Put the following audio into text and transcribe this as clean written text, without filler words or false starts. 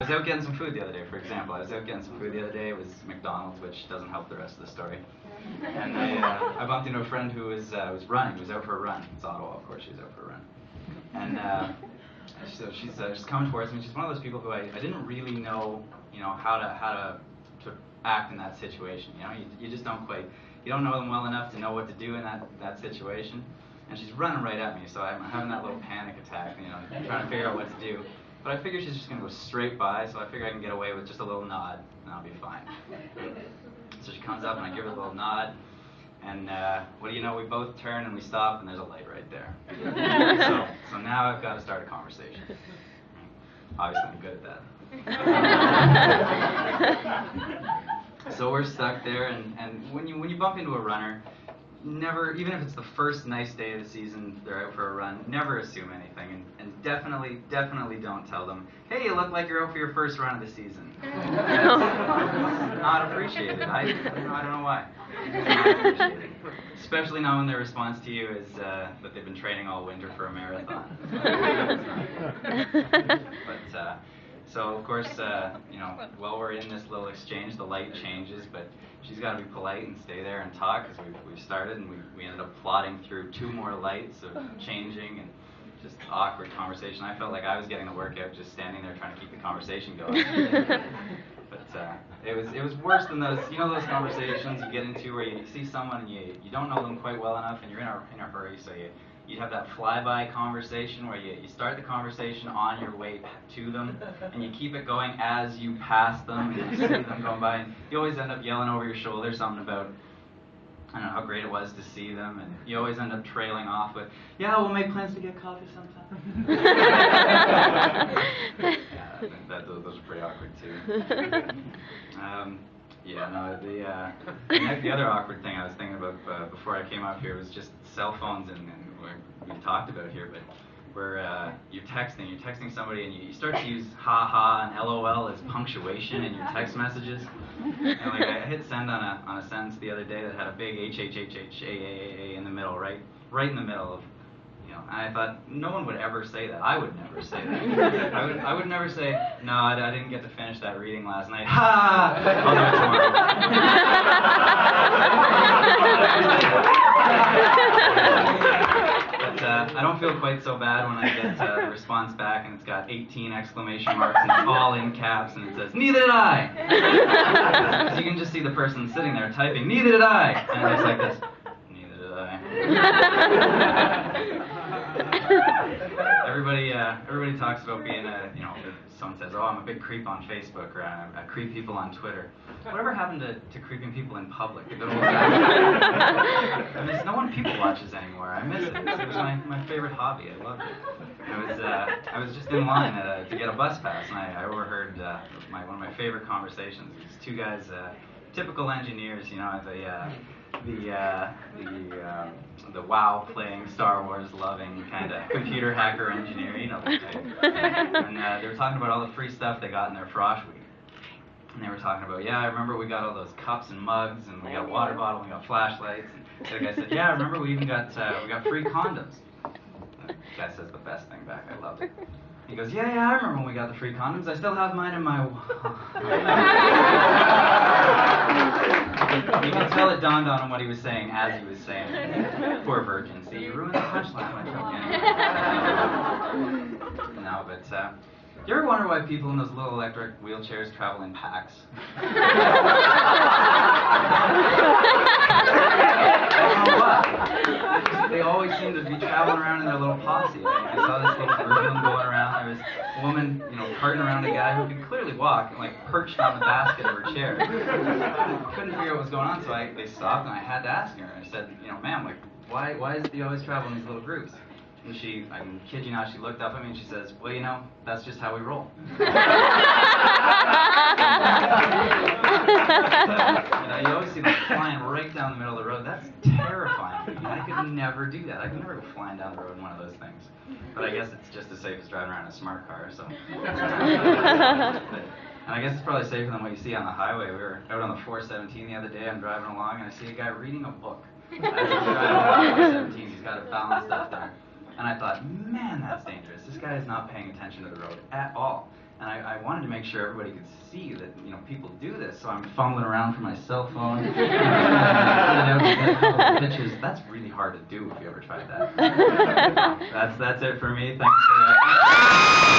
was out getting some food the other day, for example. I was out getting some food the other day. It was McDonald's, which doesn't help the rest of the story. And I bumped into a friend who was running, was out for a run. It's Ottawa, of course, she was out for a run. And so she's coming towards me. She's one of those people who I didn't really know, how to act in that situation. You just don't quite, you don't know them well enough to know what to do in that situation. And she's running right at me, so I'm having that little panic attack, trying to figure out what to do. But I figure she's just going to go straight by, so I figure I can get away with just a little nod, and I'll be fine. So she comes up, and I give her a little nod, and what do you know, we both turn, and we stop, and there's a light right there. So now I've got to start a conversation. Obviously, I'm good at that. So we're stuck there, and when you bump into a runner, never, even if it's the first nice day of the season, they're out for a run, never assume anything, and definitely don't tell them, hey, you look like you're out for your first run of the season. Not appreciated. I don't know why. Not appreciated. Especially now when their response to you is that they've been training all winter for a marathon. But so of course, while we're in this little exchange, the light changes, but she's got to be polite and stay there and talk, because we've started, and we ended up plodding through 2 more lights of changing and just awkward conversation. I felt like I was getting the workout just standing there trying to keep the conversation going. But it was worse than those conversations you get into where you see someone and you don't know them quite well enough, and you're in a hurry, so you have that flyby conversation where you start the conversation on your way to them, and you keep it going as you pass them, and you see them going by, and you always end up yelling over your shoulder something about, I don't know, how great it was to see them, and you always end up trailing off with, yeah, we'll make plans to get coffee sometime. Yeah, those are pretty awkward too. The other awkward thing I was thinking about before I came up here was just cell phones, and we talked about here, but where you're texting somebody, and you start to use ha and LOL as punctuation in your text messages. And I hit send on a sentence the other day that had a big HHHHAAA in the middle, right in the middle of, and I thought no one would ever say that. I would never say that. I would never say, no, I didn't get to finish that reading last night. Ha! I'll do it tomorrow. But I don't feel quite so bad when I get a response back and it's got 18 exclamation marks and it's all in caps and it says, neither did I! Because you can just see the person sitting there typing, neither did I! And it's like this, neither did I. Everybody talks about being someone says, oh, I'm a big creep on Facebook, or I creep people on Twitter. Whatever happened to creeping people in public? The good old days? No one people watches anymore. I miss it. It was my favorite hobby. I loved it. I was just in line to get a bus pass, and I overheard one of my favorite conversations. These 2 guys, typical engineers, the WoW playing, Star Wars loving kind of computer hacker engineer, the type. And they were talking about all the free stuff they got in their Frosh Week. And they were talking about, yeah, I remember we got all those cups and mugs, and we got water bottle, we got flashlights. And the other guy said, yeah, I remember we even got free condoms. And the guy says the best thing back. I love it. He goes, yeah, I remember when we got the free condoms. I still have mine in my... You can tell it dawned on him what he was saying as he was saying it. Poor virgin. See, you ruined the punchline by talking. No, but you ever wonder why people in those little electric wheelchairs travel in packs? I don't know what. They always seem to be traveling around in their little posse. I saw this little group of them going around. There was a woman, carting around a guy who could clearly walk, perched on the basket of her chair. Couldn't figure out what was going on, so they stopped, and I had to ask her. I said, ma'am, why is it you always travel in these little groups? And she, I kid you not, she looked up at me and she says, well, that's just how we roll. You always see them flying right down the middle of the road. That's terrifying. I could never do that. I could never go flying down the road in one of those things. But I guess it's just as safe as driving around in a smart car, so. And I guess it's probably safer than what you see on the highway. We were out on the 417 the other day. I'm driving along, and I see a guy reading a book. As he's driving along the 417, he's got it balanced up there. And I thought, man, that's dangerous. This guy is not paying attention to the road at all. And I wanted to make sure everybody could see that, you know, people do this. So I'm fumbling around for my cell phone. Pictures. That's really hard to do if you ever tried that. That's it for me. Thanks for